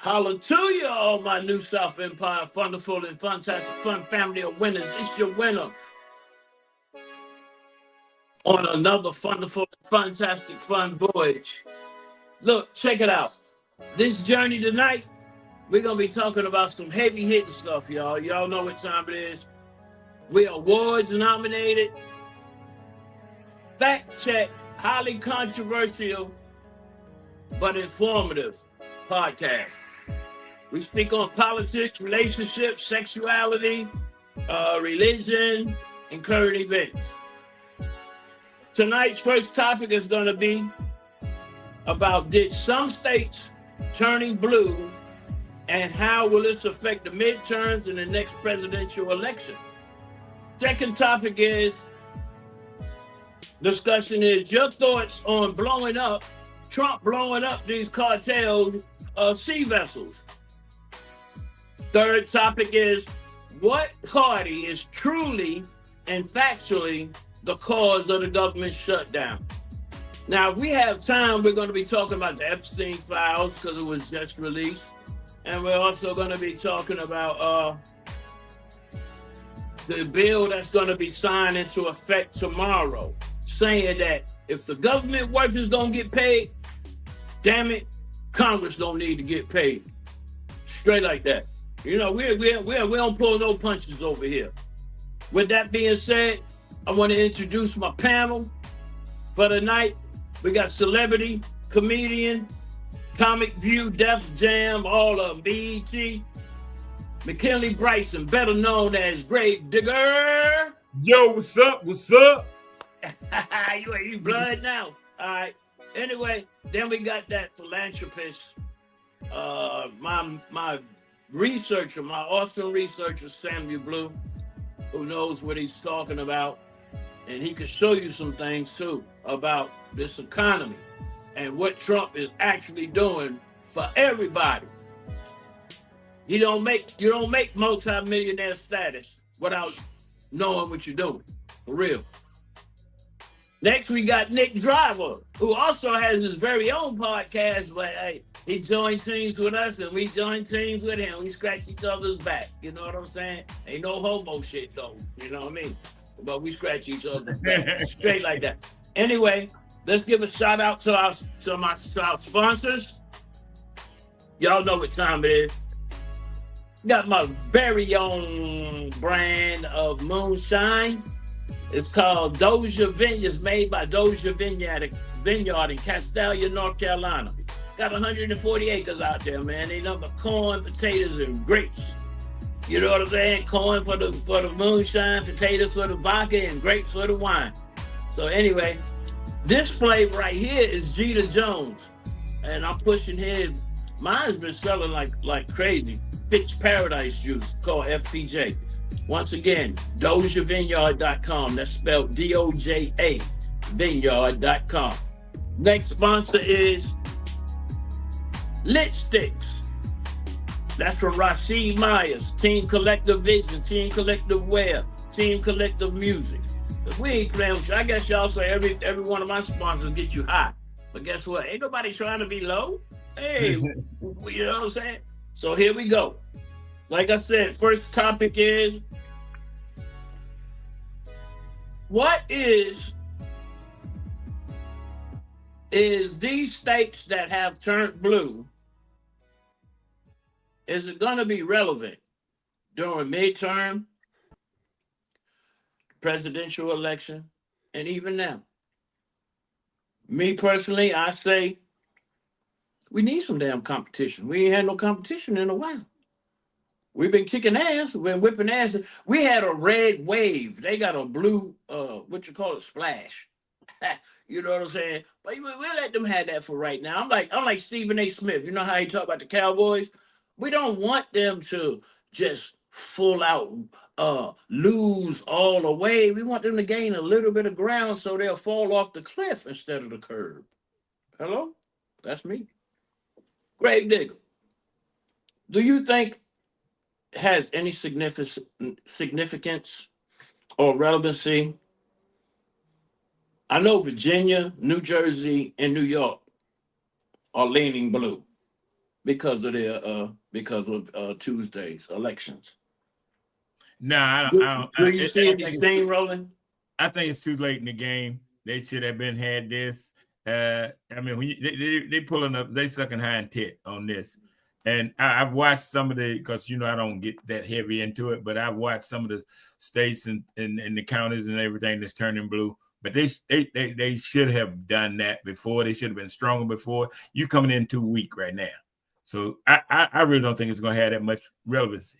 Holla to you, all my New South Empire, wonderful and fantastic fun family of winners. It's your winner on another wonderful, fantastic fun voyage. Look, check it out. This journey tonight, we're going to be talking about some heavy hitting stuff, y'all. Y'all know what time it is. We awards nominated, fact check, highly controversial, but informative podcast. We speak on politics, relationships, sexuality, religion, and current events. Tonight's first topic is going to be about did some states turning blue and how will this affect the midterms and the next presidential election? Second topic is discussion is your thoughts on Trump blowing up these cartel sea vessels. Third topic is what party is truly and factually the cause of the government shutdown. Now, if we have time, we're going to be talking about the Epstein files because it was just released. And we're also going to be talking about the bill that's going to be signed into effect tomorrow, saying that if the government workers don't get paid, damn it, Congress don't need to get paid. Straight like that. You know, we don't pull no punches over here. With that being said, I want to introduce my panel for the night. We got celebrity, comedian, Comic View, Def Jam, all of them, BET, McKinley Bryson, better known as Grave Digger. Yo, what's up? What's up? you blood now. All right. Anyway, then we got that philanthropist, my researcher, my awesome researcher, Samuel Blue, who knows what he's talking about. And he can show you some things too about this economy and what Trump is actually doing for everybody. You don't make multi-millionaire status without knowing what you're doing, for real. Next, we got Nick Driver, who also has his very own podcast, but hey, he joined teams with us and we joined teams with him. We scratch each other's back, you know what I'm saying? Ain't no homo shit though, you know what I mean? But we scratch each other's back, straight like that. Anyway, let's give a shout out to our sponsors. Y'all know what time it is. Got my very own brand of moonshine. It's called Doja Vineyards, made by Doja Vineyard in Castalia, North Carolina. Got 140 acres out there, man. They love the corn, potatoes, and grapes. You know what I'm saying? Corn for the moonshine, potatoes for the vodka, and grapes for the wine. So anyway, this flavor right here is Jeter Jones, and I'm pushing his. Mine's been selling like crazy. Fitz Paradise Juice called FPJ. Once again, DojaVineyard.com. That's spelled DOJA Vineyard.com. Next sponsor is Lit Sticks. That's from Rashid Myers, Team Collective Vision, Team Collective Wear, Team Collective Music. If we ain't playing with you, I guess y'all say every one of my sponsors get you high. But guess what? Ain't nobody trying to be low. Hey, you know what I'm saying? So here we go. Like I said, first topic is what is these states that have turned blue, is it going to be relevant during midterm, presidential election, and even now? Me personally, I say we need some damn competition. We ain't had no competition in a while. We've been kicking ass, we've been whipping ass. We had a red wave. They got a blue, splash. You know what I'm saying? But we'll let them have that for right now. I'm like Stephen A. Smith. You know how he talk about the Cowboys? We don't want them to just full out lose all the way. We want them to gain a little bit of ground so they'll fall off the cliff instead of the curb. Hello? That's me. Grave Digger. Do you think has any significance or relevancy? I know Virginia, New Jersey, and New York are leaning blue. because of their Tuesday's elections. No, I don't. Do you see it steamrolling? I think it's too late in the game. They should have had this. I mean, when they pulling up, they sucking hind tit on this. And I've watched some of because I don't get that heavy into it, but I've watched some of the states and the counties and everything that's turning blue. But they should have done that before. They should have been stronger before. You coming in too weak right now. So I really don't think it's going to have that much relevancy.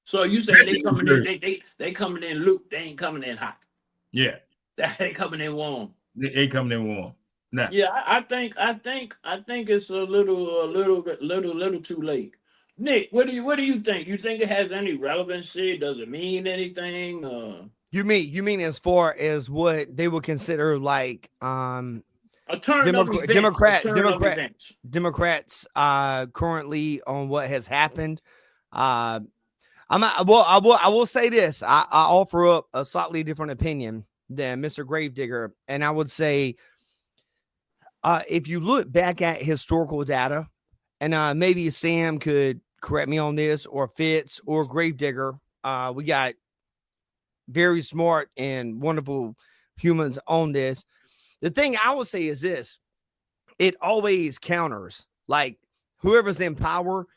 So you say they coming in? They coming in loop. They ain't coming in hot. Yeah, they coming in warm. They coming in warm. Nah. Yeah, I think it's a little too late. Nick, what do you think? You think it has any relevancy? Does it mean anything? You mean as far as what they would consider like a turn of events. Democrats currently on what has happened. I will say this. I offer up a slightly different opinion than Mr. Gravedigger, and I would say if you look back at historical data, and maybe Sam could correct me on this, or Fitz or Gravedigger, we got very smart and wonderful humans on this. The thing I would say is this: it always counters. Like whoever's in power,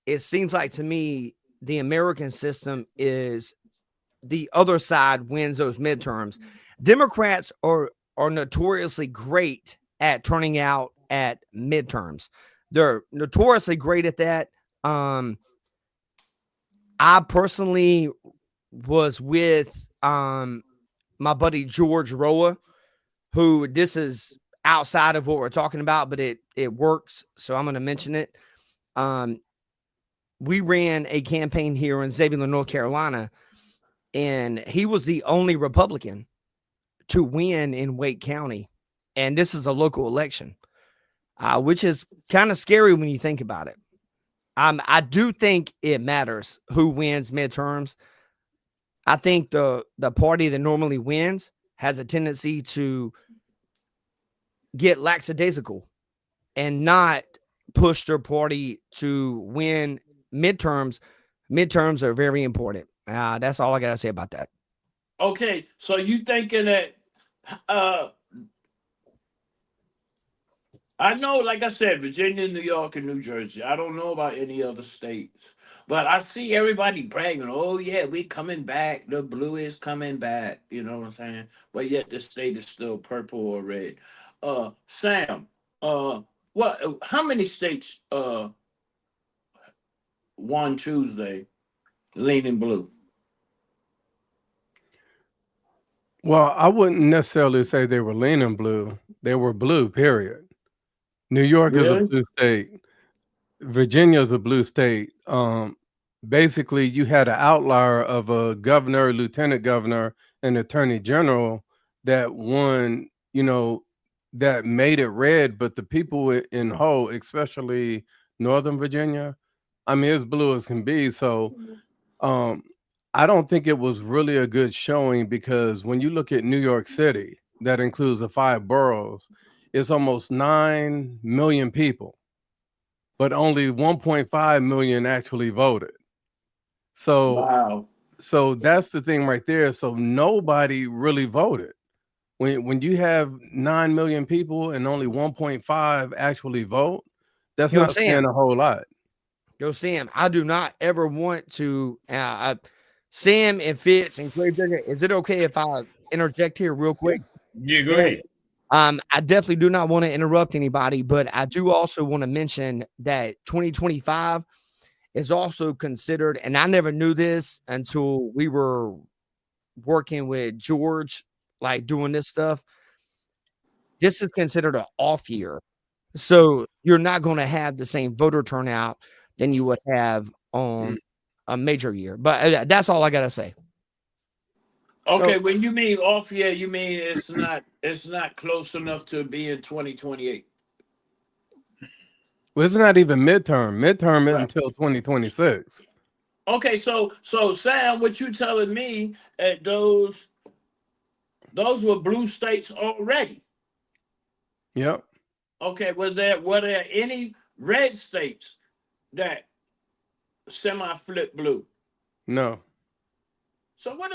it seems like to me the American system is the other side wins those midterms. Democrats are notoriously great at turning out at midterms. They're notoriously great at that. I personally was with my buddy George Roa, who this is outside of what we're talking about, but it works. So I'm going to mention it. We ran a campaign here in Zebulon, North Carolina, and he was the only Republican to win in Wake County. And this is a local election, which is kind of scary when you think about it. I do think it matters who wins midterms. I think the party that normally wins has a tendency to get lackadaisical and not push their party to win midterms. Midterms are very important. That's all I got to say about that. Okay, so you thinking that I know, like I said, Virginia, New York, and New Jersey. I don't know about any other states, but I see everybody bragging, oh yeah, we coming back. The blue is coming back. You know what I'm saying? But yet the state is still purple or red. Sam, how many states won Tuesday leaning blue? Well, I wouldn't necessarily say they were leaning blue. They were blue, period. New York is a blue state. Virginia is a blue state. Basically, you had an outlier of a governor, lieutenant governor, and attorney general that won, that made it red. But the people in whole, especially Northern Virginia, I mean, it's blue as can be. So I don't think it was really a good showing, because when you look at New York City, that includes the 5 boroughs, it's almost 9 million people, but only 1.5 million actually voted. So, wow. So that's the thing right there. So nobody really voted. When you have 9 million people and only 1.5 actually vote, that's not saying a whole lot. Sam, I do not ever want to. Sam and Fitz and Gravedigger, is it okay if I interject here real quick? Yeah, go ahead. I definitely do not want to interrupt anybody, but I do also want to mention that 2025 is also considered, and I never knew this until we were working with George, like doing this stuff. This is considered an off year. So you're not going to have the same voter turnout than you would have on a major year. But that's all I got to say. Okay, when you mean off year, you mean it's not close enough to be in 2028. Well, it's not even midterm. Midterm is until 2026. Okay, so Sam, what you telling me at those were blue states already? Yep. Okay, were there any red states that semi-flip blue? No. So what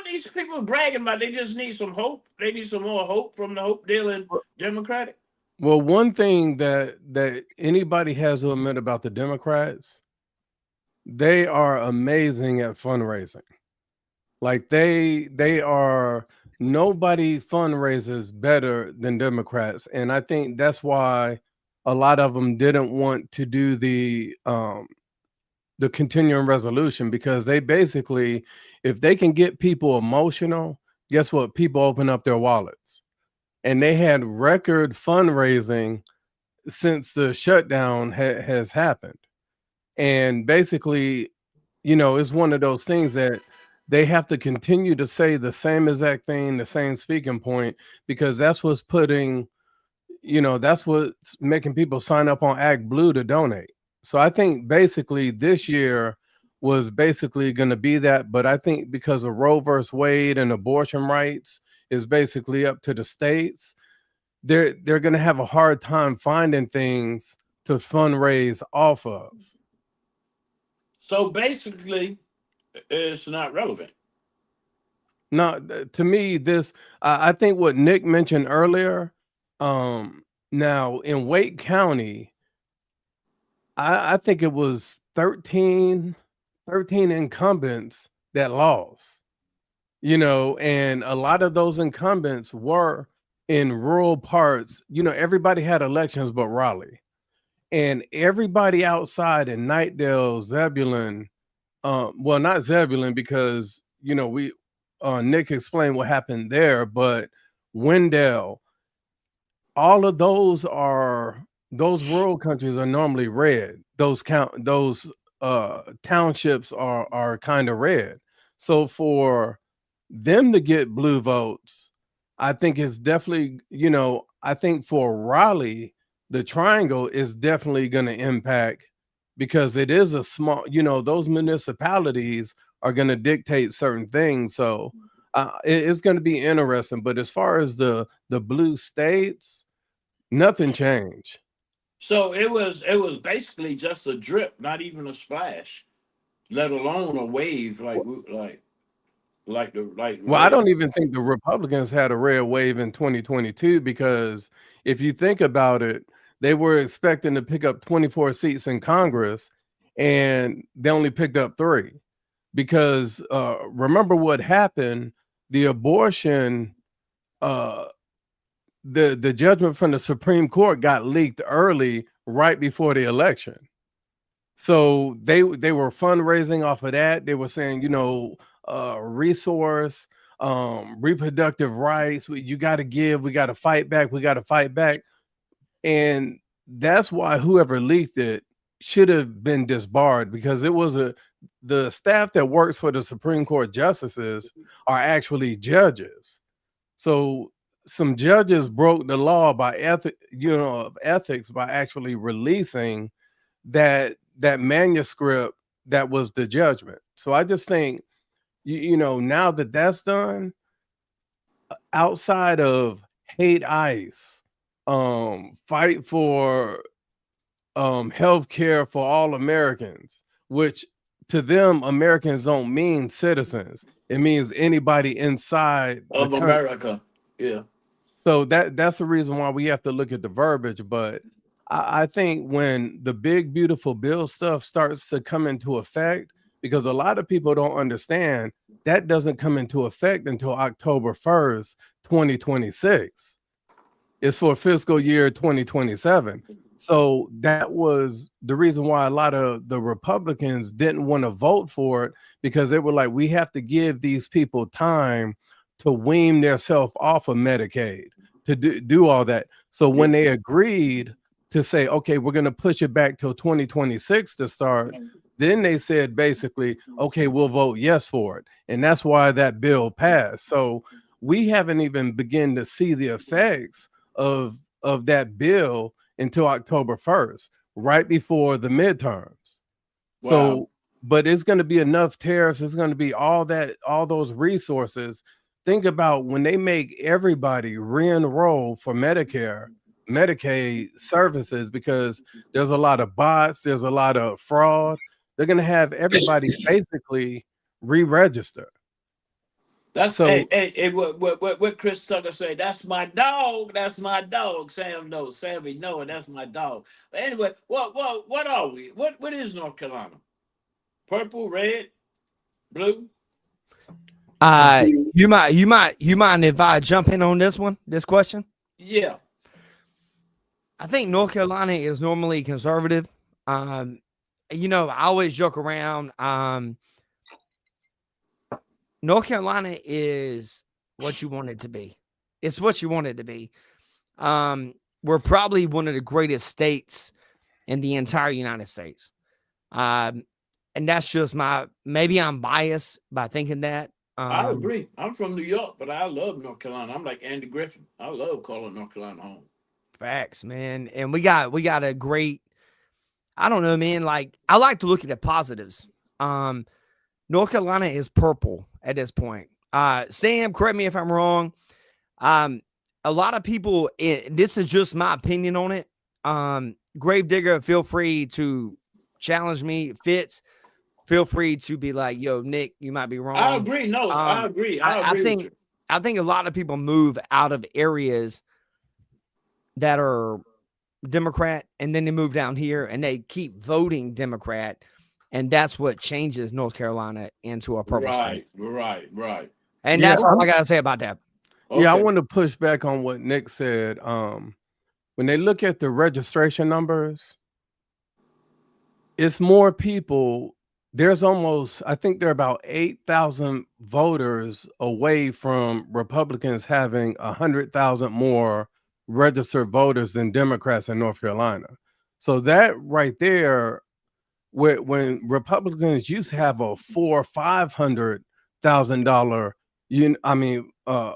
these people bragging about? They just need some hope. They need some more hope from the hope dealing Democratic. Well, one thing that anybody has to admit about the Democrats, they are amazing at fundraising. Like they are, nobody fundraises better than Democrats, and I think that's why a lot of them didn't want to do the continuing resolution, because they basically, if they can get people emotional, guess what? People open up their wallets. And they had record fundraising since the shutdown has happened. And basically, you know, it's one of those things that they have to continue to say the same exact thing, the same speaking point, because that's what's putting, you know, that's what's making people sign up on Act Blue to donate. So I think basically this year was basically going to be that. But I think because of Roe versus Wade and abortion rights is basically up to the states, they're going to have a hard time finding things to fundraise off of. So basically, it's not relevant. No, to me, this I think what Nick mentioned earlier. Now in Wake County, I think it was 13 incumbents that lost. You know, and a lot of those incumbents were in rural parts. You know, everybody had elections but Raleigh, and everybody outside in Knightdale, Zebulon, well, not Zebulon, because, you know, Nick explained what happened there, but Wendell, all of those rural countries are normally red. Those townships are kind of red. So for them to get blue votes, I think it's definitely, you know, I think for Raleigh, the triangle is definitely going to impact, because it is a small, you know, those municipalities are going to dictate certain things. So it's going to be interesting. But as far as the blue states, nothing changed. So it was basically just a drip, not even a splash, let alone a wave like. Well, I don't even think the Republicans had a red wave in 2022, because if you think about it, they were expecting to pick up 24 seats in Congress, and they only picked up 3. Because remember what happened? The abortion, the judgment from the Supreme Court got leaked early, right before the election. So they were fundraising off of that. They were saying, you know, resource, reproductive rights. You got to give. We got to fight back. We got to fight back. And that's why whoever leaked it should have been disbarred, because it was the staff that works for the Supreme Court justices are actually judges. So some judges broke the law by ethics by actually releasing that manuscript that was the judgment. So I just think, you know, now that that's done, outside of hate ICE, fight for health care for all Americans, which to them, Americans don't mean citizens. It means anybody inside of America. Yeah. So that's the reason why we have to look at the verbiage. But I think when the big, beautiful bill stuff starts to come into effect, because a lot of people don't understand, that doesn't come into effect until October 1st, 2026. It's for fiscal year 2027. So that was the reason why a lot of the Republicans didn't want to vote for it, because they were like, we have to give these people time to wean themselves off of Medicaid, to do all that. So when they agreed to say, okay, we're going to push it back till 2026 to start, then they said basically, okay, we'll vote yes for it. And that's why that bill passed. So we haven't even begun to see the effects of that bill until October 1st, right before the midterms. Wow. So, but it's going to be enough tariffs. It's going to be all those resources. Think about when they make everybody re-enroll for Medicare, Medicaid services because there's a lot of bots, there's a lot of fraud. They're going to have everybody basically re-register. That's So hey, what Chris Tucker say? That's my dog. That's my dog. Sam knows. Sammy know it. That's my dog. But anyway, what are we? What is North Carolina? Purple, red, blue? You mind if I jump in on this question? Yeah. I think North Carolina is normally conservative. You know, I always joke around. North Carolina is what you want it to be. It's what you want it to be. We're probably one of the greatest states in the entire United States. And that's just maybe I'm biased by thinking that. I agree. I'm from New York, but I love North Carolina. I'm like Andy Griffin. I love calling North Carolina home. Facts, man. And we got a great, I don't know, man. Like, I like to look at the positives. North Carolina is purple at this point. Sam, correct me if I'm wrong. A lot of people, this is just my opinion on it. Gravedigger, feel free to challenge me. Fitz, feel free to be like, yo, Nick, you might be wrong. I agree. No, I agree. I agree with you. I think a lot of people move out of areas that are Democrat, and then they move down here and they keep voting Democrat. And that's what changes North Carolina into a purple state. Right. And that's all I got to say about that. Okay. Yeah, I want to push back on what Nick said. When they look at the registration numbers, it's more people. There's almost, I think there are about 8,000 voters away from Republicans having 100,000 more registered voters than Democrats in North Carolina. So that right there, when Republicans used to have a $400,000 or $500,000,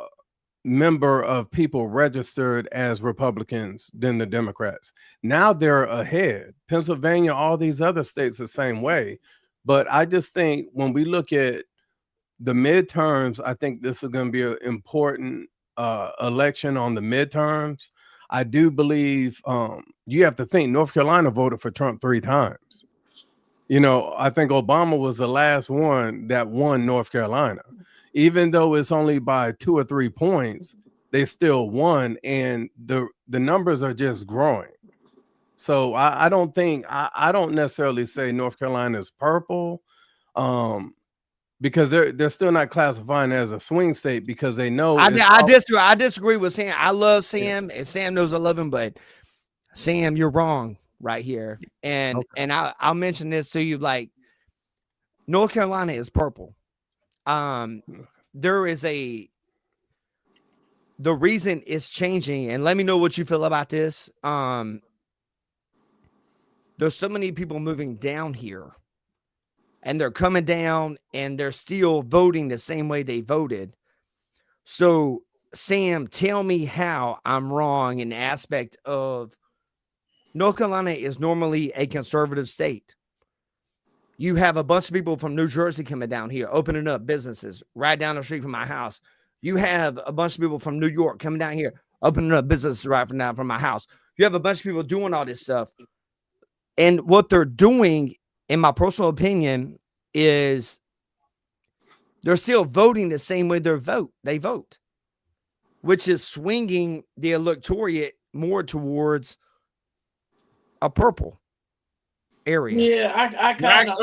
member of people registered as Republicans than the Democrats. Now they're ahead. Pennsylvania, all these other states the same way. But I just think when we look at the midterms, I think this is going to be an important election on the midterms. I do believe you have to think North Carolina voted for Trump 3 times. You know, I think Obama was the last one that won North Carolina. Even though it's only by 2 or 3 points, they still won, and the numbers are just growing. So I don't think I don't necessarily say North Carolina is purple, because they're still not classifying as a swing state because they know. I disagree with Sam. I love Sam, and Sam knows I love him, but Sam, you're wrong right here. And I'll mention this to you, like, North Carolina is purple. There is the reason it's changing, and let me know what you feel about this. There's so many people moving down here, and they're coming down and they're still voting the same way they voted. So, Sam, tell me how I'm wrong in the aspect of North Carolina is normally a conservative state. You have a bunch of people from New Jersey coming down here, opening up businesses right down the street from my house. You have a bunch of people from New York coming down here, opening up businesses right from my house. You have a bunch of people doing all this stuff. And what they're doing, in my personal opinion, is they're still voting the same way they vote, which is swinging the electorate more towards a purple area. Yeah, I kind of.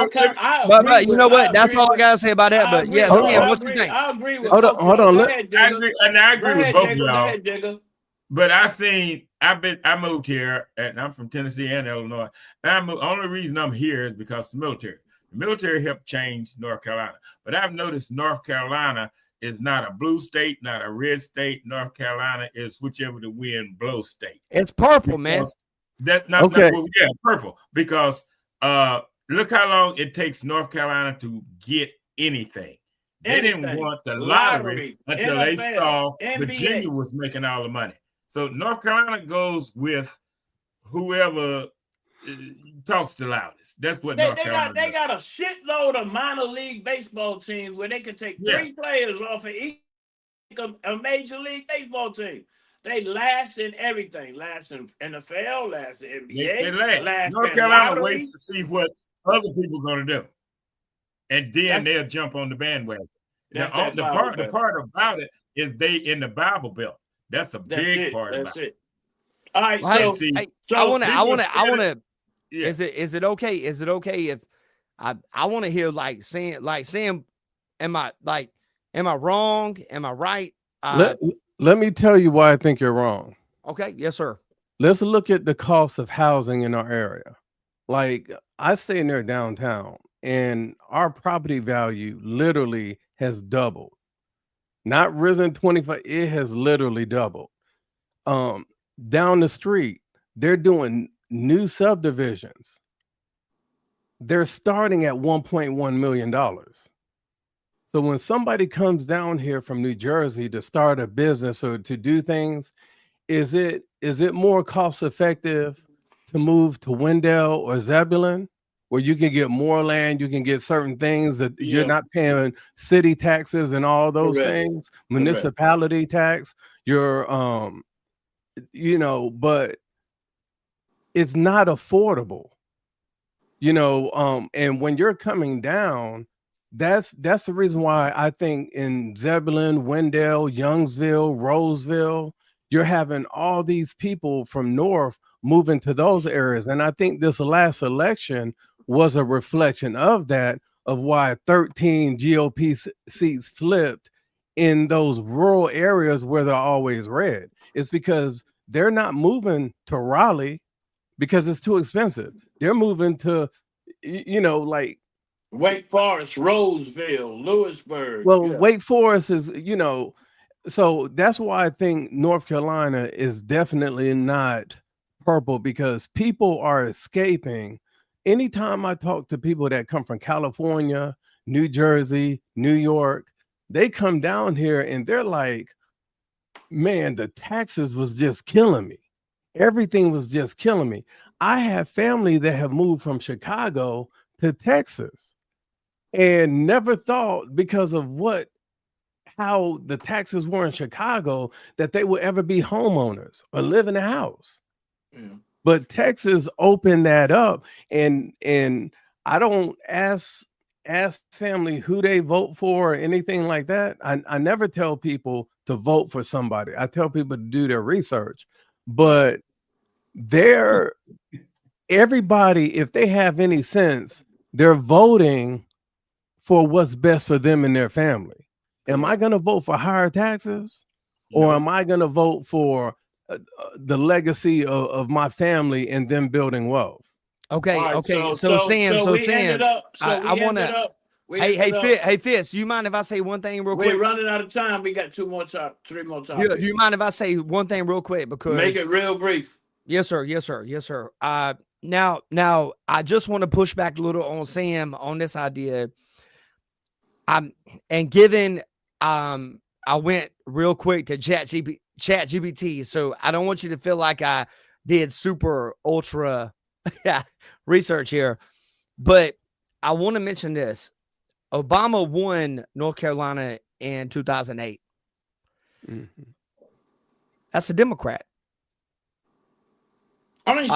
But you know what? That's all I gotta say about that. But yeah, Sam, what you think? I agree with. Hold on. I agree with both of y'all. But I moved here, and I'm from Tennessee and Illinois. And only reason I'm here is because of the military. The military helped change North Carolina. But I've noticed North Carolina is not a blue state, not a red state. North Carolina is whichever the wind blows state. It's purple, man. Purple. Because look how long it takes North Carolina to get anything. They didn't want the lottery until they saw Virginia was making all the money. So North Carolina goes with whoever talks the loudest. That's what North Carolina does. They got a shitload of minor league baseball teams where they can take 3 players off of each a major league baseball team. They last in everything. Last in NFL, last in NBA, They last. last North in Carolina lottery. waits to see what other people are going to do, and then they'll jump on the bandwagon. The part about it is they in the Bible Belt. That's a big part about it. All right, well, so I want to. Yeah. Is it okay? Is it okay if I want to hear like Sam? Am I wrong? Am I right? Let me tell you why I think you're wrong. Okay, yes, sir. Let's look at the cost of housing in our area. Like, I stay near downtown, and our property value literally has doubled. Not risen 25, it has literally doubled. Down the street, they're doing new subdivisions. They're starting at $1.1 million. So when somebody comes down here from New Jersey to start a business or to do things, is it more cost effective to move to Wendell or Zebulon, where you can get more land, you can get certain things that you're not paying city taxes and all those things, municipality tax, you're but it's not affordable, and when you're coming down, that's the reason why I think in Zebulon, Wendell, Youngsville, Roseville, you're having all these people from north moving to those areas. And I think this last election was a reflection of that, of why 13 GOP seats flipped in those rural areas where they're always red. It's because they're not moving to Raleigh because it's too expensive. They're moving to, like Wake Forest, Roseville, Lewisburg. Well, Wake Forest is, so that's why I think North Carolina is definitely not purple, because people are escaping. Anytime I talk to people that come from California, New Jersey, New York, they come down here and they're like, man, the taxes was just killing me. Everything was just killing me. I have family that have moved from Chicago to Texas and never thought, because of how the taxes were in Chicago, that they would ever be homeowners or live in a house. But Texas opened that up, and I don't ask family who they vote for or anything like that. I never tell people to vote for somebody. I tell people to do their research. But everybody, if they have any sense, they're voting for what's best for them and their family. Am I going to vote for higher taxes, or am I going to vote for the legacy of my family and them building wealth? Okay. Right, okay. So Sam, I want to. Hey, Fitz, you mind if I say one thing real quick? We're running out of time. We got 3 more topics. Do you mind if I say one thing real quick? Because make it real brief. Yes, sir. Now, I just want to push back a little on Sam on this idea. And given I went real quick to ChatGPT, so I don't want you to feel like I did super ultra research here, but I want to mention this. Obama won North Carolina in 2008. That's a Democrat. I mean,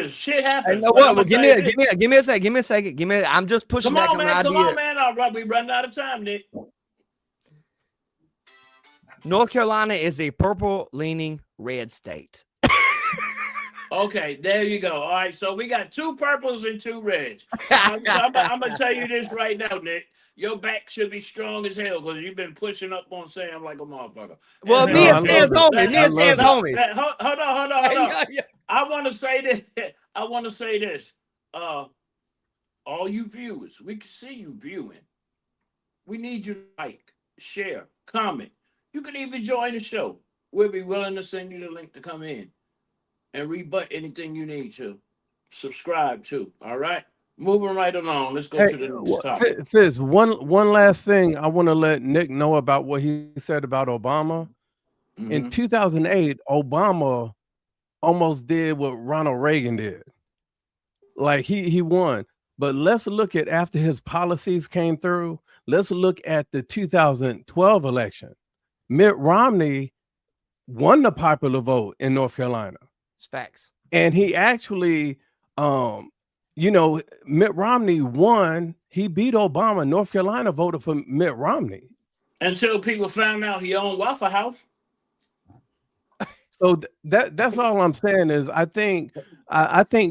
shit happens. Well, give me a second. I'm just pushing back on the idea. Come on, man. All right, we running out of time, Nick. North Carolina is a purple-leaning red state. Okay, there you go. All right, so we got 2 purples and 2 reds. I'm gonna tell you this right now, Nick. Your back should be strong as hell because you've been pushing up on Sam like a motherfucker. Well, me and Sam's homie. Hold on. I want to say this. All you viewers, we can see you viewing. We need you to like, share, comment. You can even join the show. We'll be willing to send you the link to come in and rebut anything you need to subscribe to. All right? Moving right along. Let's go to the next topic. Fizz, one last thing I want to let Nick know about what he said about Obama. In 2008, Obama almost did what Ronald Reagan did. Like he won. But let's look at, after his policies came through, let's look at the 2012 election. Mitt Romney won the popular vote in North Carolina. It's facts. And he actually, Mitt Romney won. He beat Obama. North Carolina voted for Mitt Romney. Until people found out he owned Waffle House. So that's all I'm saying is I think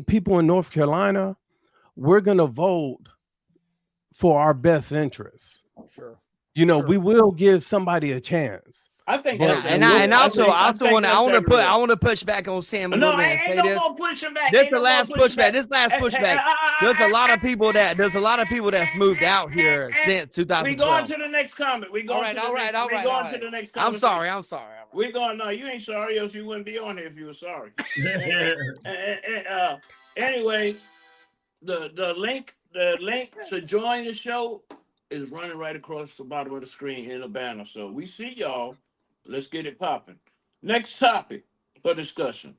people in North Carolina, we're gonna vote for our best interests. Sure. We will give somebody a chance. I think, I want to push back on Sam a little bit and say this. This the last pushback. This last pushback. There's a lot of people that's moved out here since 2012. We going to the next comment. We going to the next comment. I'm sorry. We going. No, you ain't sorry, else you wouldn't be on here if you were sorry. Anyway, the link to join the show is running right across the bottom of the screen in a banner. So we see y'all. Let's get it popping. Next topic for discussion.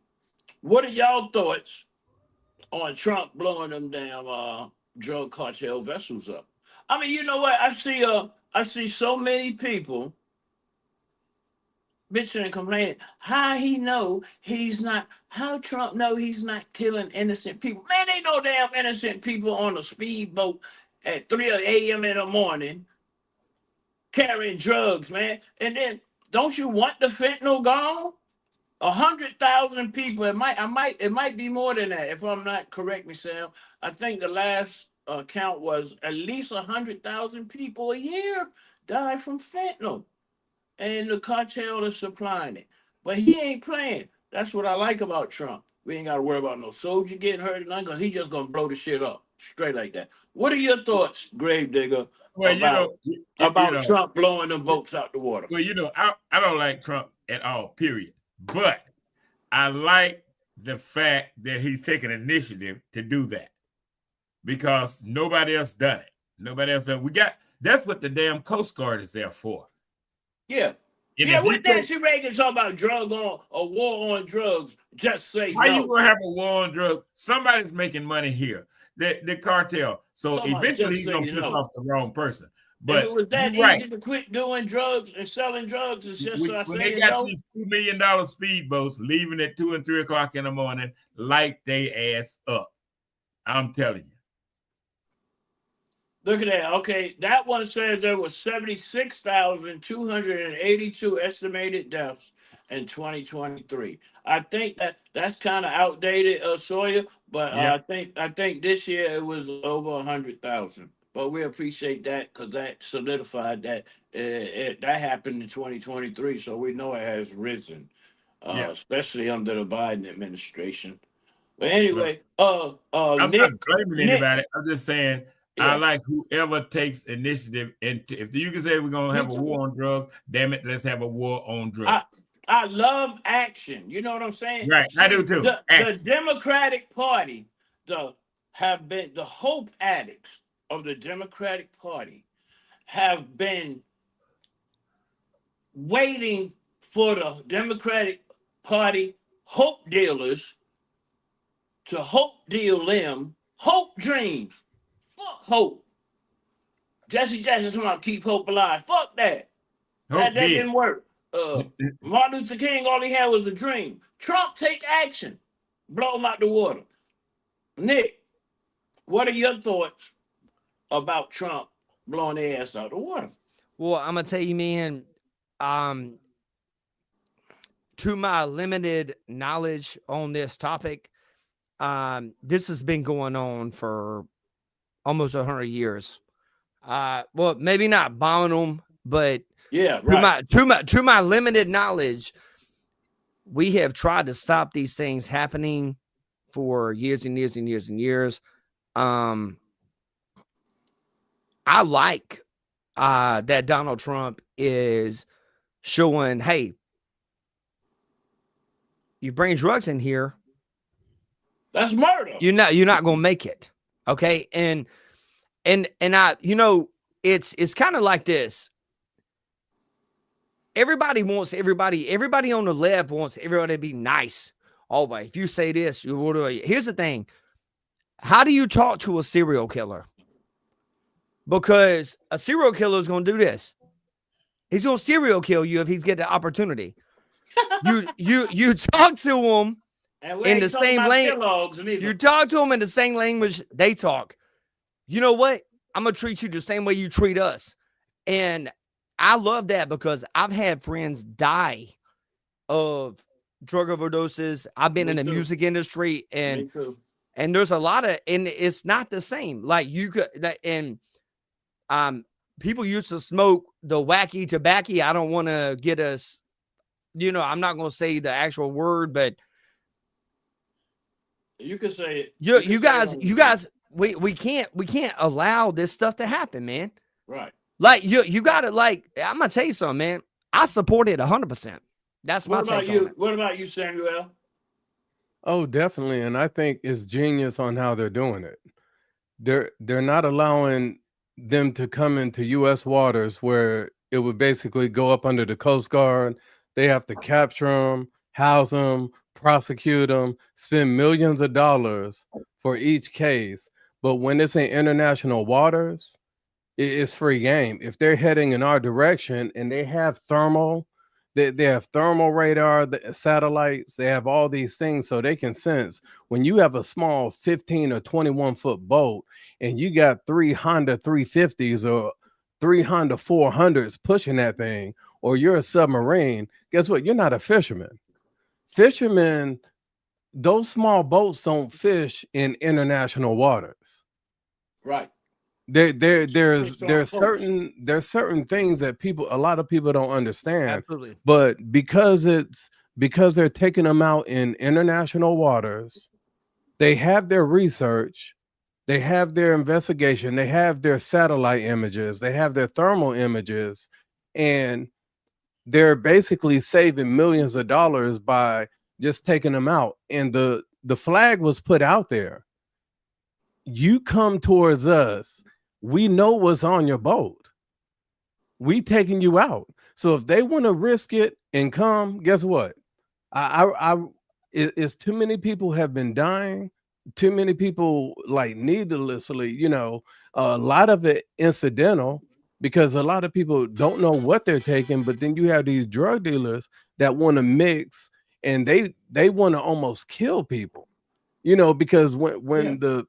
What are y'all thoughts on Trump blowing them damn drug cartel vessels up? I mean, you know what? I see so many people bitching and complaining. How Trump know he's not killing innocent people? Man, ain't no damn innocent people on a speedboat at 3 a.m. in the morning carrying drugs, man. And then don't you want the fentanyl gone? 100,000 people. It might be more than that. If I'm not, correct me, Sam. I think the last count was at least 100,000 people a year die from fentanyl, and the cartel is supplying it. But he ain't playing. That's what I like about Trump. We ain't got to worry about no soldier getting hurt or nothing, because he's just gonna blow the shit up straight like that. What are your thoughts, Gravedigger? Well, about Trump blowing them boats out the water? Well, I don't like Trump at all, period. But I like the fact that he's taking initiative to do that, because nobody else done it. Nobody else done it. That's what the damn Coast Guard is there for. Yeah. What Nancy Reagan talking about a war on drugs? Just say why no. You gonna have a war on drugs? Somebody's making money here. The cartel. So eventually he's gonna piss off the wrong person. But if it was that easy to quit doing drugs and selling drugs, it's just when they got these $2 million speedboats leaving at 2 and 3 o'clock in the morning, light they ass up. I'm telling you. Look at that. Okay, that one says there was 76,282 estimated deaths in 2023. I think that's kind of outdated, Sawyer, but I think this year it was over 100,000. But we appreciate that, because that solidified that that happened in 2023. So we know it has risen, especially under the Biden administration. But anyway, I'm not blaming anybody. I'm just saying I like whoever takes initiative. And if you can say we're gonna have a war on drugs, damn it, let's have a war on drugs. I love action. You know what I'm saying? Right, I do too. The Democratic Party, the hope addicts of the Democratic Party have been waiting for the Democratic Party hope dealers to hope deal them hope dreams. Fuck hope. Jesse Jackson talking about keep hope alive. Fuck that. That didn't work. Martin Luther King, all he had was a dream. Trump, take action. Blow him out the water. Nick, what are your thoughts about Trump blowing their ass out the water? Well, I'm gonna tell you, man, to my limited knowledge on this topic, this has been going on for almost 100 years. Well, maybe not bombing them, but to my limited knowledge, we have tried to stop these things happening for years and years and years and years. I like that Donald Trump is showing, hey, you bring drugs in here, that's murder. You're not gonna make it. Okay. And I, it's kind of like this. Everybody on the left wants everybody to be nice. Oh, but if you say this, here's the thing. How do you talk to a serial killer? Because a serial killer is going to do this. He's going to serial kill you if he's getting the opportunity. you talk to them And we in ain't the talking same about language. Kellogg's neither. You talk to them in the same language they talk. You know what? I'm gonna treat you the same way you treat us. And I love that because I've had friends die of drug overdoses. I've been Me in the too. music industry, Me and too. there's a lot of, and it's not the same. Like you could that, and people used to smoke the wacky tobacco. I don't want to get us, I'm not gonna say the actual word, but You can say it. you guys, we can't allow this stuff to happen, man. Right. Like you gotta, like, I'm gonna tell you something, man. I support it 100%. That's my What about take you? on it. What about you, Samuel? Oh, definitely. And I think it's genius on how they're doing it. They're not allowing them to come into U.S. waters where it would basically go up under the Coast Guard. They have to capture them, house them, prosecute them, spend millions of dollars for each case. But when it's in international waters, it's free game. If they're heading in our direction and they have they have thermal radar, the satellites, they have all these things so they can sense when you have a small 15 or 21 foot boat and you got 3 Honda 350s or 3 Honda 400s pushing that thing, or you're a submarine, guess what? You're not a fisherman. Fishermen, those small boats don't fish in international waters. Right. There's certain things that a lot of people don't understand. Absolutely. But because they're taking them out in international waters, they have their research, they have their investigation, they have their satellite images, they have their thermal images, and they're basically saving millions of dollars by just taking them out. And the flag was put out there. You come towards us, we know what's on your boat. We taking you out. So if they want to risk it and come, guess what? It's too many people have been dying. Too many people, like, needlessly, a lot of it incidental, because a lot of people don't know what they're taking. But then you have these drug dealers that want to mix, and they want to almost kill people, because when the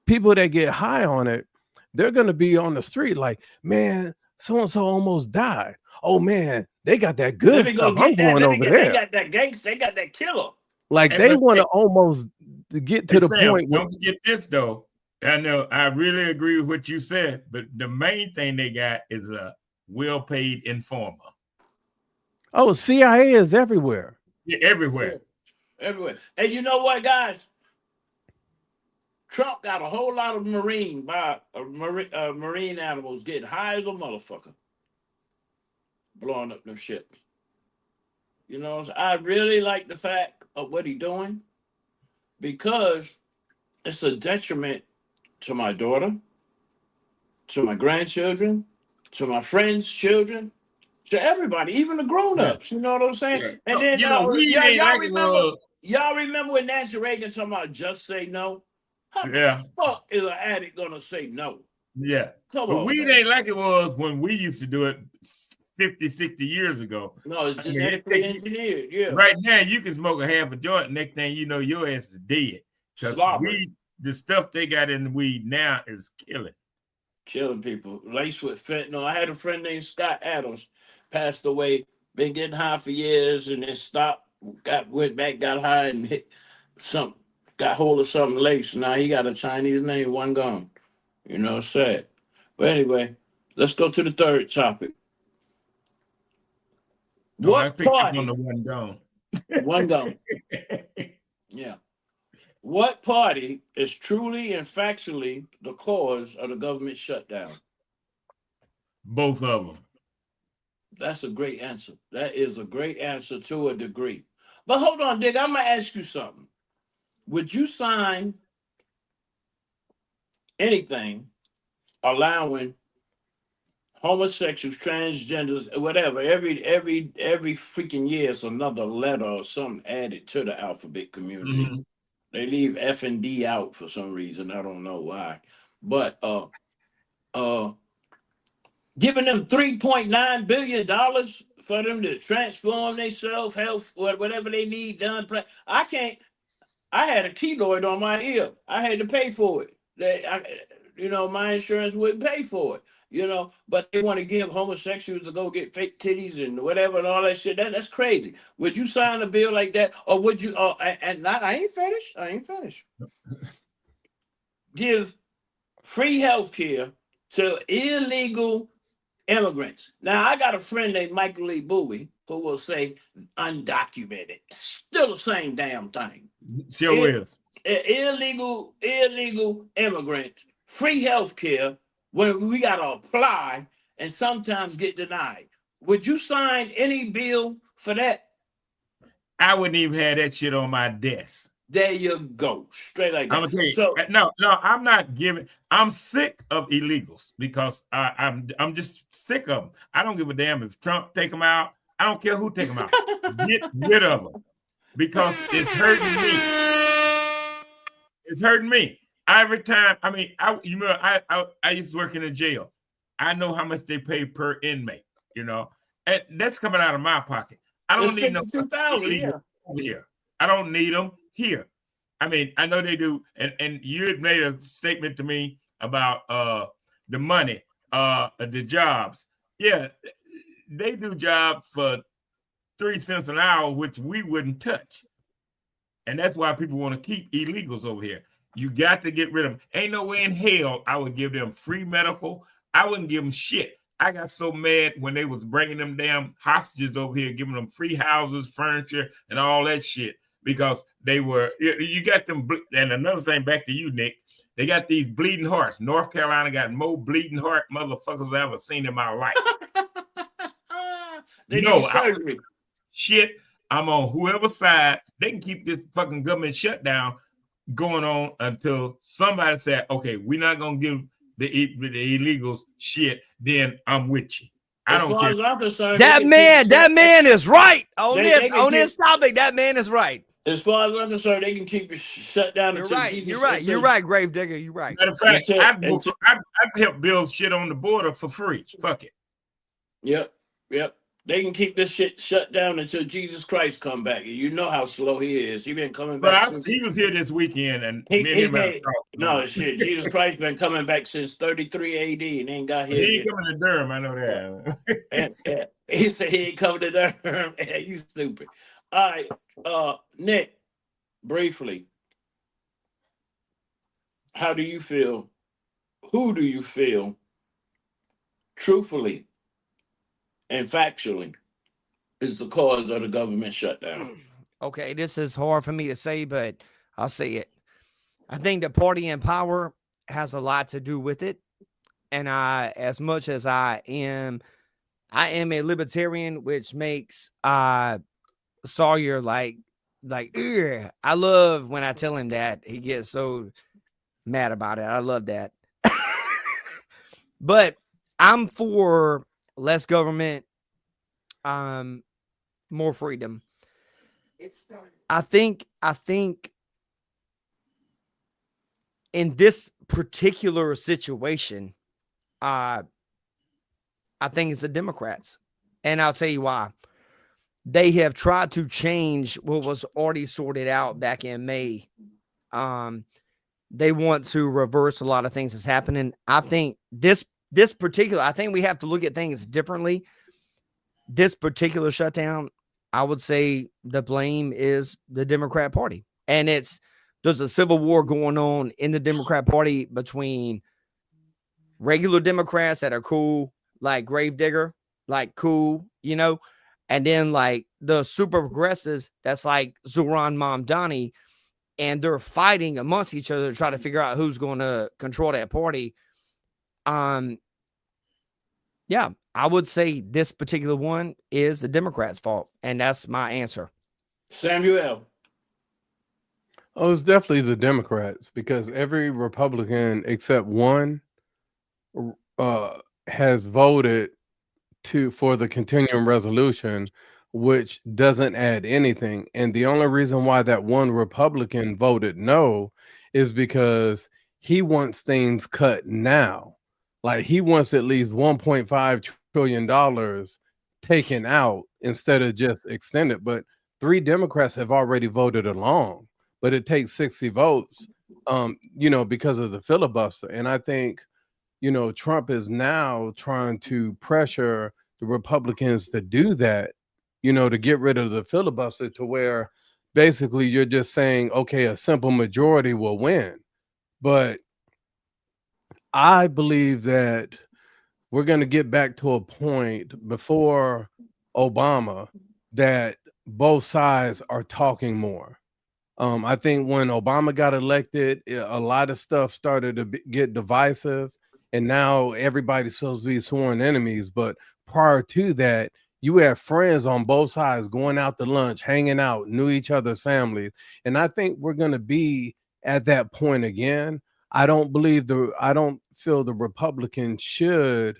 people that get high on it, they're going to be on the street like, man, so-and-so almost died. Oh, man, they got that good stuff. I'm going over there. They got that gangster. They got that killer. Like, they want to almost get to the point. Don't forget this, though. I know I really agree with what you said, but the main thing they got is a well-paid informer. Oh, CIA is everywhere. Yeah, everywhere. Everywhere. And you know what, guys? Trump got a whole lot of marine animals getting high as a motherfucker, blowing up them ships. So I really like the fact of what he's doing, because it's a detriment to my daughter, to my grandchildren, to my friends' children, to everybody, even the grown-ups. You know what I'm saying? Yeah. And then y'all remember when Nancy Reagan talking about just say no? How the fuck is an addict gonna say no? Yeah. Come but on, weed ain't like it was when we used to do it 50, 60 years ago. No, it's genetically engineered. Yeah. Right now, you can smoke a half a joint. Next thing you know, your ass is dead. Because the stuff they got in the weed now is killing people, laced with fentanyl. I had a friend named Scott Adams, passed away, been getting high for years, and then stopped, went back, got high, and got hold of something laced. Now he got a Chinese name, one gone. Sad. But anyway, let's go to the third topic. What party? On the one gone. One gone. Yeah. What party is truly and factually the cause of the government shutdown? Both of them. That's a great answer. That is a great answer to a degree. But hold on, Dick, I'm going to ask you something. Would you sign anything allowing homosexuals, transgenders, whatever, every freaking year is another letter or something added to the alphabet community? Mm-hmm. They leave F and D out for some reason. I don't know why. But giving them $3.9 billion for them to transform themselves, health, whatever they need done. I had a keloid on my ear. I had to pay for it. My insurance wouldn't pay for it. But they want to give homosexuals to go get fake titties and whatever and all that shit. That's crazy. Would you sign a bill like that, or would you? I ain't finished. Give free health care to illegal immigrants. Now, I got a friend named Michael Lee Bowie who will say undocumented. Still the same damn thing. Sure is. Illegal immigrants, free health care when we got to apply and sometimes get denied. Would you sign any bill for that? I wouldn't even have that shit on my desk. There you go. Straight like that. I'm gonna tell you, no, I'm not giving. I'm sick of illegals because I'm just sick of them. I don't give a damn if Trump take them out. I don't care who take them out. Get rid of them because it's hurting me. It's hurting me every time. I mean, I used to work in a jail. I know how much they pay per inmate. And that's coming out of my pocket. I don't need no illegals over here. I don't need them here. I mean, I know they do, and you had made a statement to me about the money, the jobs. Yeah, they do jobs for 3 cents an hour, which we wouldn't touch. And that's why people want to keep illegals over here. You got to get rid of them. Ain't no way in hell I would give them free medical. I wouldn't give them shit. I got so mad when they was bringing them damn hostages over here, giving them free houses, furniture, and all that shit. Because they were, you got them, and another thing back to you, Nick, they got these bleeding hearts. North Carolina got more bleeding heart motherfuckers I've ever seen in my life. Shit, I'm on whoever's side. They can keep this fucking government shutdown going on until somebody said, okay, we're not going to give the illegals shit, then I'm with you. I don't care. That man is right on this topic. That man is right. As far as I'm concerned, they can keep it shut down. You're right, Gravedigger. You're right. Matter of fact, I've helped build shit on the border for free. Fuck it. Yep. They can keep this shit shut down until Jesus Christ come back. You know how slow he is. He been coming back. He was here this weekend, and Jesus Christ been coming back since 33 AD and ain't got here. He ain't coming to Durham. I know that. He said he ain't coming to Durham. You stupid. All right, Nick, briefly, how do you feel? Who do you feel, truthfully and factually, is the cause of the government shutdown? Okay, this is hard for me to say, but I'll say it. I think the party in power has a lot to do with it. And as much as I am a libertarian, which makes Sawyer like ugh. I love when I tell him that. He gets so mad about it. I love that. But I'm for less government, more freedom. I think in this particular situation, I think it's the Democrats, and I'll tell you why. They have tried to change what was already sorted out back in May. They want to reverse a lot of things that's happening. I think this particular, I think we have to look at things differently. This particular shutdown, I would say the blame is the Democrat Party. And there's a civil war going on in the Democrat Party between regular Democrats that are cool, like Gravedigger, like cool, and then like the super progressives, that's like Zoran Mamdani, and they're fighting amongst each other to try to figure out who's going to control that party. Yeah, I would say this particular one is the Democrats' fault, and that's my answer. Samuel. Oh, it's definitely the Democrats, because every Republican except one has voted for the continuing resolution, which doesn't add anything. And the only reason why that one Republican voted no is because he wants things cut now. Like he wants at least $1.5 trillion taken out instead of just extended. But 3 Democrats have already voted along, but it takes 60 votes, you know, because of the filibuster. And I think, you know, Trump is now trying to pressure the Republicans to do that, you know, to get rid of the filibuster, to where basically you're just saying, okay, a simple majority will win. But I believe that we're going to get back to a point before Obama that both sides are talking more. I think when Obama got elected, a lot of stuff started to get divisive, and now everybody's supposed to be sworn enemies. But prior to that, you had friends on both sides going out to lunch, hanging out, knew each other's families. And I think we're going to be at that point again. I don't feel the Republicans should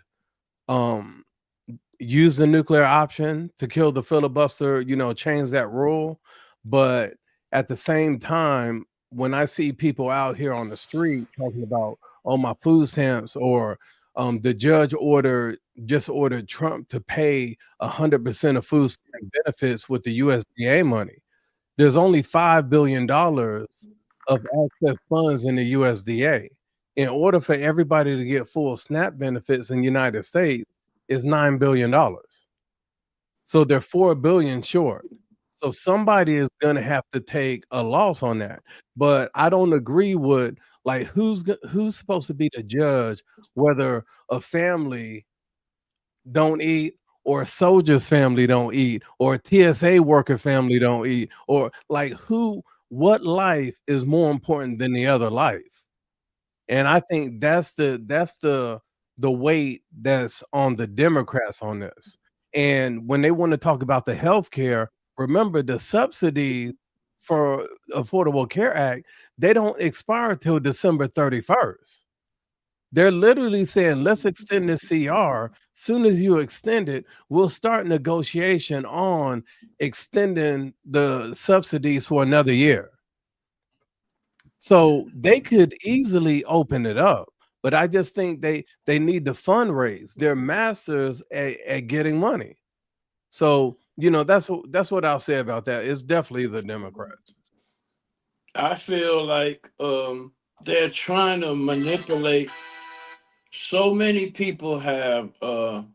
use the nuclear option to kill the filibuster, you know, change that rule. But at the same time, when I see people out here on the street talking about, oh, my food stamps, or the judge just ordered Trump to pay 100% of food stamp benefits with the USDA money. There's only $5 billion of excess funds in the USDA. In order for everybody to get full SNAP benefits in the United States is $9 billion. So they're $4 billion short. So somebody is going to have to take a loss on that. But I don't agree with, like, who's supposed to be the judge whether a family don't eat, or a soldier's family don't eat, or a TSA worker family don't eat, or like what life is more important than the other life? And I think that's the weight that's on the Democrats on this. And when they want to talk about the health care, remember the subsidies for Affordable Care Act, they don't expire till December 31st. They're literally saying, let's extend this CR. Soon as you extend it, we'll start negotiation on extending the subsidies for another year. So they could easily open it up, but I just think they need to fundraise. They're masters at getting money. So, you know, that's what I'll say about that. It's definitely the Democrats. I feel like they're trying to manipulate. So many people have hold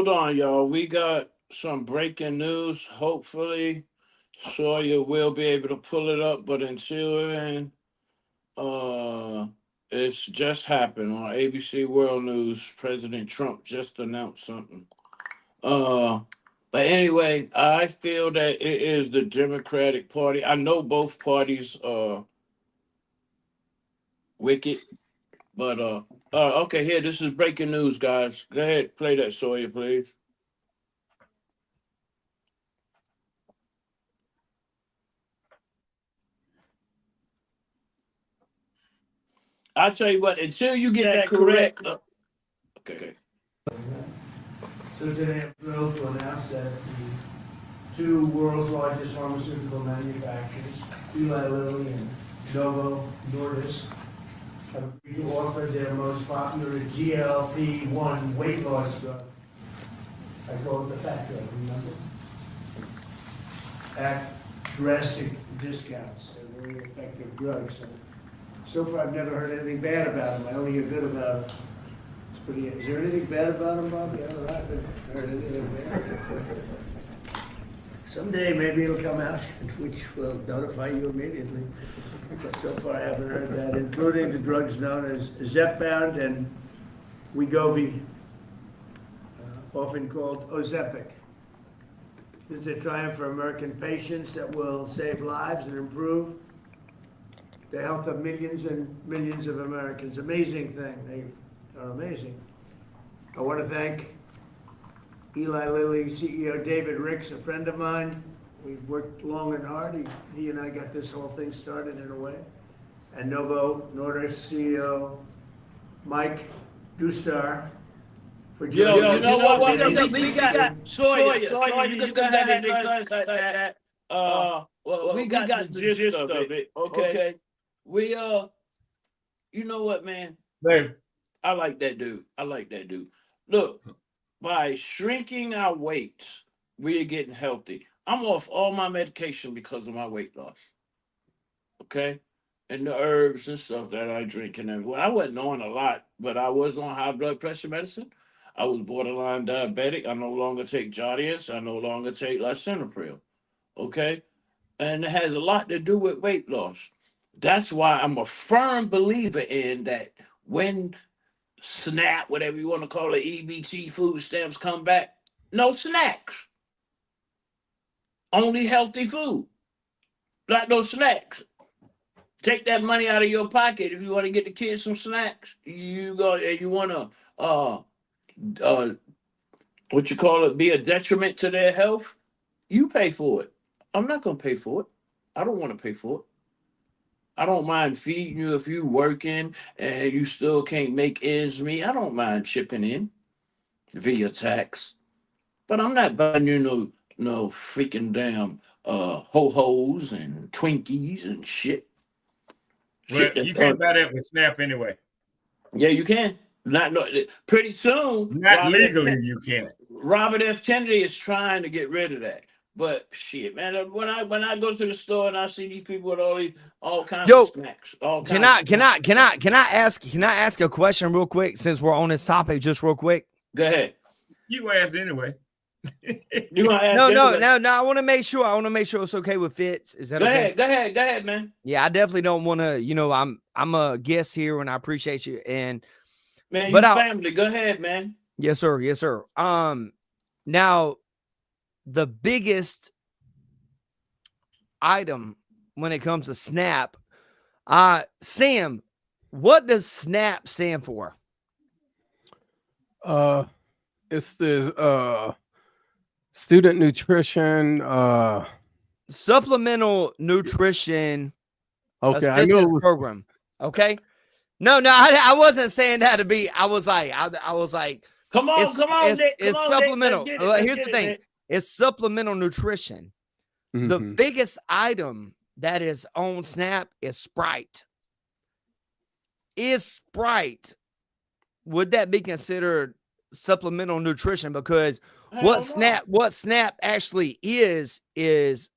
on, y'all. We got some breaking news. Hopefully Sawyer will be able to pull it up, but until then, it's just happened on ABC World News. President Trump just announced something. But anyway, I feel that it is the Democratic Party. I know both parties are wicked, but okay, here, this is breaking news, guys. Go ahead, play that, Sawyer, please. I'll tell you what, until you get that correct. Okay. So today I'm thrilled to announce that the 2 world's largest pharmaceutical manufacturers, Eli Lilly and Novo Nordisk, have agreed to offer their most popular GLP-1 weight loss drug. I call it the fat drug, remember? At drastic discounts. They're very effective drugs. So far, I've never heard anything bad about them. I only hear good about them. It's pretty. Is there anything bad about them, Bobby? I don't know. I haven't heard anything bad. Someday, maybe it'll come out, which will notify you immediately. But so far, I haven't heard that, including the drugs known as Zepbound and Wegovy, often called Ozempic. This is a triumph for American patients that will save lives and improve the health of millions and millions of Americans. Amazing thing. They are amazing. I want to thank Eli Lilly CEO David Ricks, a friend of mine. We've worked long and hard. He and I got this whole thing started in a way. And Novo Nordisk CEO Mike Dustar for joining us. You know what? We got Sawyer. You can have that. Well, we got the gist of it. Okay. We you know what, man? Babe. I like that dude. Look, by shrinking our weights, we are getting healthy. I'm off all my medication because of my weight loss. Okay. And the herbs and stuff that I drink and everything. Well, I wasn't on a lot, but I was on high blood pressure medicine. I was borderline diabetic. I no longer take Jardiance. I no longer take lisinopril. Okay. And it has a lot to do with weight loss. That's why I'm a firm believer in that when SNAP, whatever you want to call it, EBT food stamps come back, no snacks. Only healthy food. Not no snacks. Take that money out of your pocket if you want to get the kids some snacks. You go and you want to what you call it, be a detriment to their health. You pay for it. I'm not gonna pay for it. I don't want to pay for it. I don't mind feeding you if you're working and you still can't make ends meet. I don't mind chipping in via tax, but I'm not buying you no freaking damn ho-hos and Twinkies and shit. Well, you can't buy that with SNAP anyway. Yeah, you can. Not no. Pretty soon. Not legally, you can't. Robert F. Kennedy is trying to get rid of that. But shit, man, when I go to the store and I see these people with all kinds of snacks, can I ask a question real quick since we're on this topic, just real quick? Go ahead. You asked anyway. You gonna ask no. I want to make sure it's okay with Fitz. Is that okay? Go ahead, man. Yeah, I definitely don't want to. I'm a guest here, and I appreciate you. And man, you family. Go ahead, man. Yes, sir. Now, the biggest item when it comes to SNAP, Sam, what does SNAP stand for? It's the student nutrition, supplemental nutrition. Okay, I know program. Okay, no, I wasn't saying that to be. I was like, come on, it's supplemental. Here's the thing. It's supplemental nutrition. Mm-hmm. The biggest item that is on SNAP is Sprite. Would that be considered supplemental nutrition? Because what SNAP actually is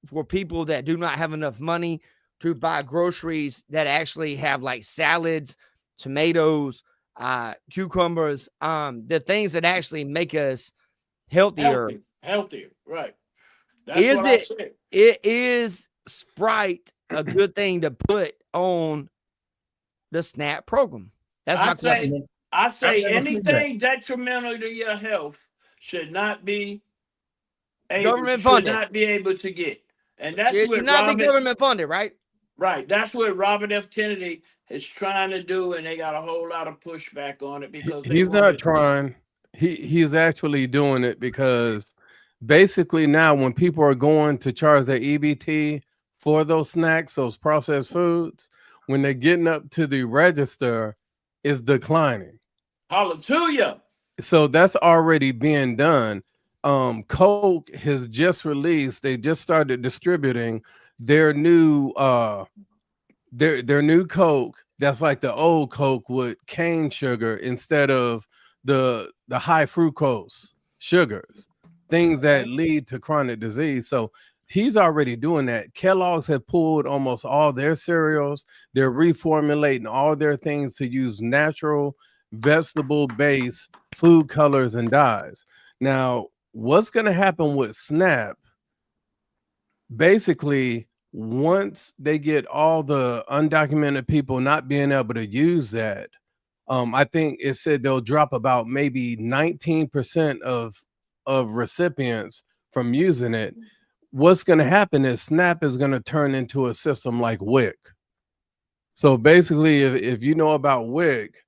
for people that do not have enough money to buy groceries that actually have like salads, tomatoes, cucumbers, the things that actually make us healthier, right? Is Sprite a good thing to put on the SNAP program? That's my question. I say anything detrimental to your health should not be government funded. Should not be able to get, and that's it should not be government funded, right? Right. That's what Robert F. Kennedy is trying to do, and they got a whole lot of pushback on it because he's not trying. He's actually doing it because basically now when people are going to charge their EBT for those snacks, those processed foods, when they're getting up to the register, it's declining. Hallelujah. So that's already being done. Coke has just released, they just started distributing their new their new Coke that's like the old Coke with cane sugar instead of the high fructose sugars, things that lead to chronic disease. So he's already doing that. Kellogg's have pulled almost all their cereals. They're reformulating all their things to use natural vegetable-based food colors and dyes. Now, what's going to happen with SNAP? Basically, once they get all the undocumented people not being able to use that, I think it said they'll drop about maybe 19% of recipients from using it. What's going to happen is SNAP is going to turn into a system like WIC. So basically, if you know about WIC,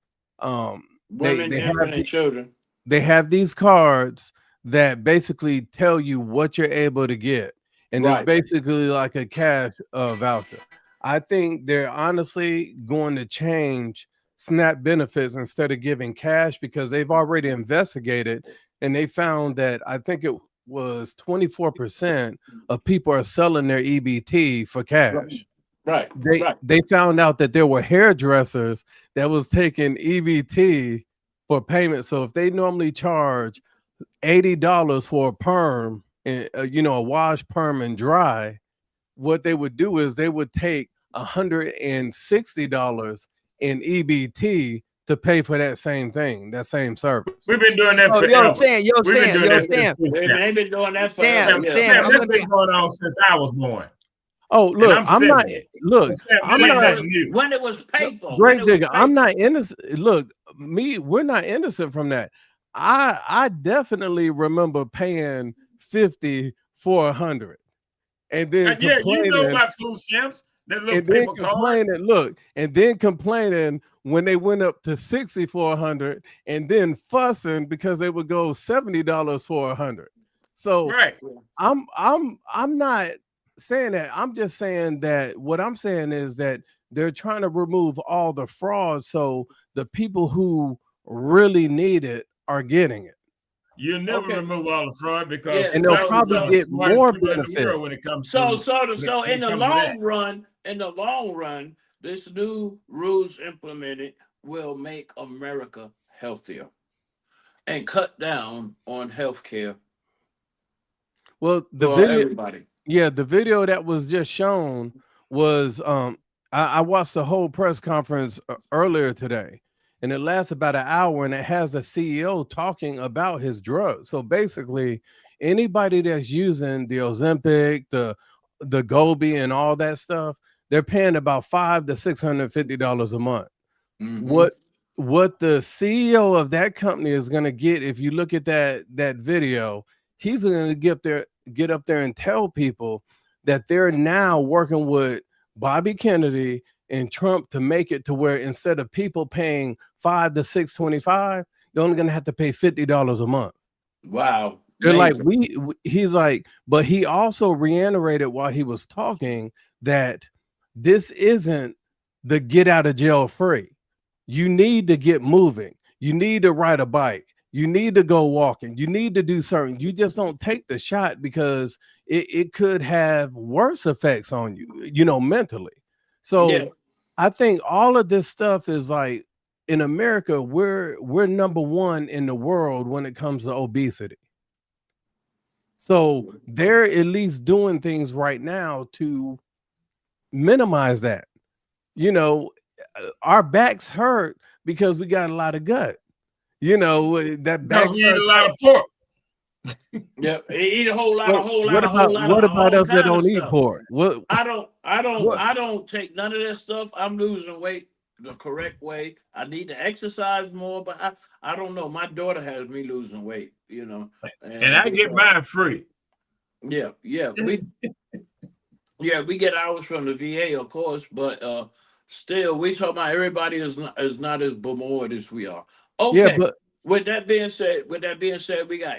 they have these cards that basically tell you what you're able to get. And it's basically like a cash voucher. I think they're honestly going to change SNAP benefits instead of giving cash because they've already investigated and they found that I think it was 24% of people are selling their EBT for cash. Right. They found out that there were hairdressers that was taking EBT for payment. So if they normally charge $80 for a perm, and a wash, perm, and dry, what they would do is they would take $160 in EBT to pay for that same thing, that same service. We've been doing that forever. We've been doing that Sam, forever. Sam, that's been going on since I was born. Oh, look, I'm not. Look, I'm not when it was paper. Grave digger, I'm not innocent. Look, we're not innocent from that. I definitely remember paying 50 for 100, and then you know about food stamps. And then complaining when they went up to 60 for 100, and then fussing because they would go $70 for 100. So right. I'm not saying that. I'm just saying that what I'm saying is that they're trying to remove all the fraud, so the people who really need it are getting it. You'll never remove all the fraud because and they'll probably get more benefit when it comes so in the long run, this new rules implemented will make America healthier and cut down on healthcare. Well, the video that was just shown was I watched the whole press conference earlier today, and it lasts about an hour, and it has a CEO talking about his drug. So basically, anybody that's using the Ozempic, the Gobi, and all that stuff, they're paying about $500 to $650 a month. Mm-hmm. What the CEO of that company is going to get, if you look at that video, he's going to get up there and tell people that they're now working with Bobby Kennedy and Trump to make it to where instead of people paying $500 to $625, they're only going to have to pay $50 a month. Wow. They're like, he's like, but he also reiterated while he was talking that this isn't the get out of jail free. You need to get moving. You need to ride a bike. You need to go walking. You need to do certain. You just don't take the shot because it could have worse effects on you, mentally. So I think all of this stuff is like, in America, we're number one in the world when it comes to obesity. So they're at least doing things right now to minimize that. Our backs hurt because we got a lot of gut. That back. We eat a lot of pork. Yep, eat a whole lot. What about us that don't eat pork? What? I don't take none of that stuff. I'm losing weight the correct way. I need to exercise more, but I don't know. My daughter has me losing weight, and I get mine free. Yeah, we get ours from the VA, of course, but still, we talk about everybody is not as bemored as we are. Okay. Yeah, but with that being said, we got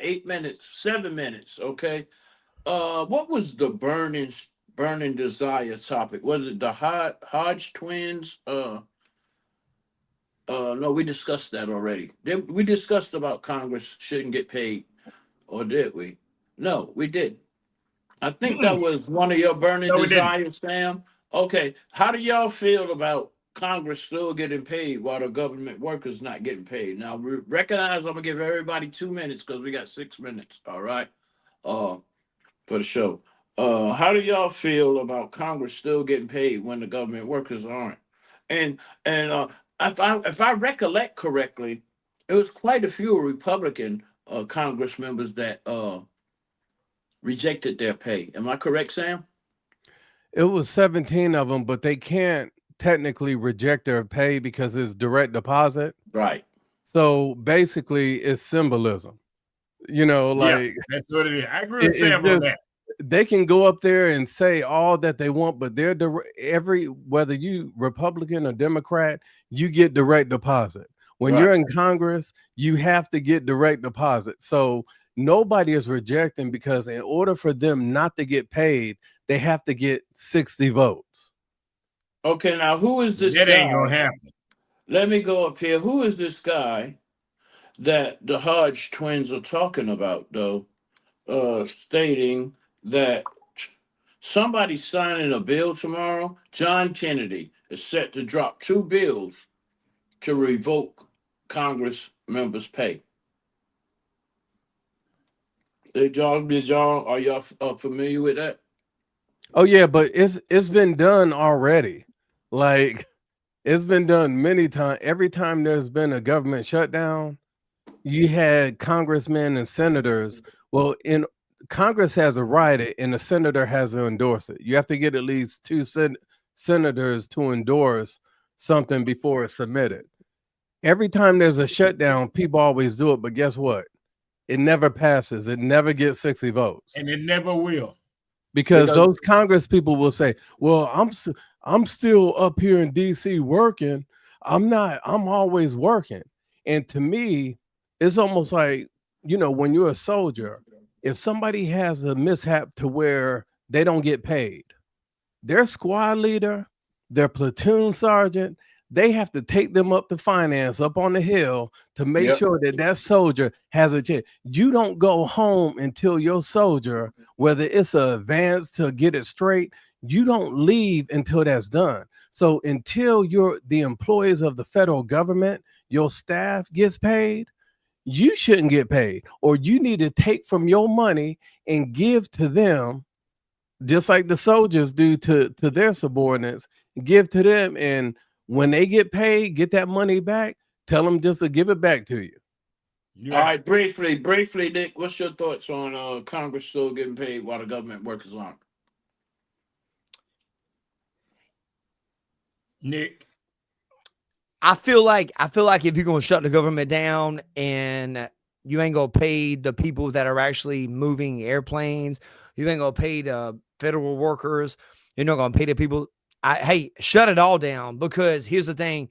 7 minutes. Okay. What was the burning desire topic? Was it the Hodge twins? No, we discussed that already. We discussed about Congress shouldn't get paid, or did we? No, we did. I think that was one of your burning desires, Sam. Okay, how do y'all feel about Congress still getting paid while the government workers not getting paid? Now, recognize I'm gonna give everybody 2 minutes because we got 6 minutes. All right, for the show. How do y'all feel about Congress still getting paid when the government workers aren't? And if I recollect correctly, it was quite a few Republican Congress members that rejected their pay. Am I correct, Sam? It was 17 of them, but they can't technically reject their pay because it's direct deposit. Right. So basically, it's symbolism. That's what it is. I agree with Sam on that. They can go up there and say all that they want, but they're whether you Republican or Democrat, you get direct deposit. When you're in Congress, you have to get direct deposit. So nobody is rejecting because in order for them not to get paid, they have to get 60 votes. Okay, now who is this guy? That ain't gonna happen. Let me go up here. Who is this guy that the Hodge twins are talking about, though? Stating that somebody's signing a bill tomorrow. John Kennedy is set to drop 2 bills to revoke Congress members' pay. Are y'all familiar with that? Oh yeah, but it's been done already. Like it's been done many times. Every time there's been a government shutdown, you had congressmen and senators. Well, in Congress has a write it, and the senator has to endorse it. You have to get at least two senators to endorse something before it's submitted. Every time there's a shutdown, people always do it, but guess what? It never passes. It never gets 60 votes, and it never will. Because those Congress people will say, "Well, I'm still up here in DC working. I'm always working." And to me, it's almost like, you know, when you're a soldier, if somebody has a mishap to where they don't get paid, their squad leader, their platoon sergeant, they have to take them up to finance up on the hill to make sure that that soldier has a chance. You don't go home until your soldier, whether it's an advance to get it straight, you don't leave until that's done. So until the employees of the federal government, your staff gets paid, you shouldn't get paid, or you need to take from your money and give to them, just like the soldiers do to their subordinates, give to them. And when they get paid, get that money back, tell them just to give it back to you. All right, briefly, Nick, what's your thoughts on Congress still getting paid while the government workers aren't? Nick? I feel like if you're gonna shut the government down and you ain't gonna pay the people that are actually moving airplanes, you ain't gonna pay the federal workers, you're not gonna pay the people. Hey, shut it all down, because here's the thing.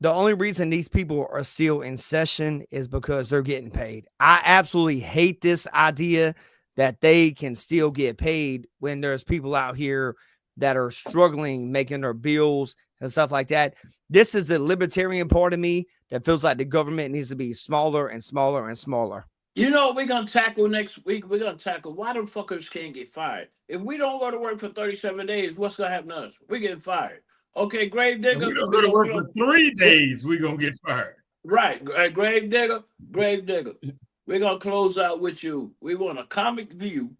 The only reason these people are still in session is because they're getting paid. I absolutely hate this idea that they can still get paid when there's people out here that are struggling, making their bills and stuff like that. This is the libertarian part of me that feels like the government needs to be smaller and smaller and smaller. You know what we're going to tackle next week? We're going to tackle why them fuckers can't get fired. If we don't go to work for 37 days, what's going to happen to us? We're getting fired. Okay, Grave Digger. If we don't go to work for 3 days, we're going to get fired. Right. Grave Digger. We're going to close out with you. We want a comic view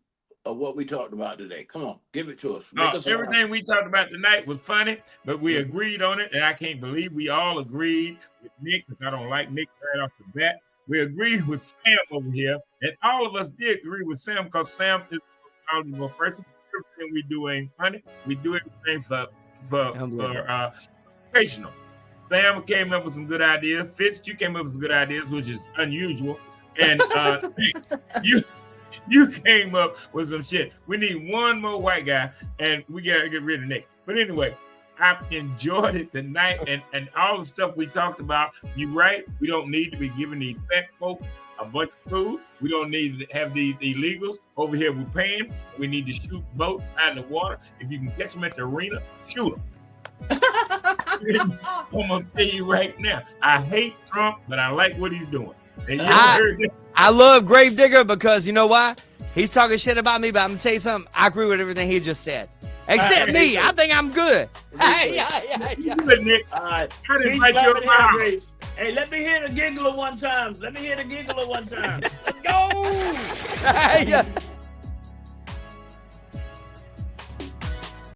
of what we talked about today. Come on, give it to us. Everything we talked about tonight was funny, but we agreed on it, and I can't believe we all agreed with Nick, because I don't like Nick right off the bat. We agreed with Sam over here, and all of us did agree with Sam, because Sam is a knowledgeable person. Everything we do ain't funny. We do everything for educational. Sam came up with some good ideas. Fitz, you came up with some good ideas, which is unusual. And you came up with some shit. We need one more white guy, and we got to get rid of Nick. But anyway, I enjoyed it tonight, and all the stuff we talked about. You're right. We don't need to be giving these fat folk a bunch of food. We don't need to have these illegals over here. We're paying. We need to shoot boats out in the water. If you can catch them at the arena, shoot them. I'm going to tell you right now, I hate Trump, but I like what he's doing. And I love Grave Digger because you know why? He's talking shit about me, but I'm going to tell you something. I agree with everything he just said. Except me. I think I'm good. Yeah. Nick. All right. Hey, let me hear the giggler one time. Let's go.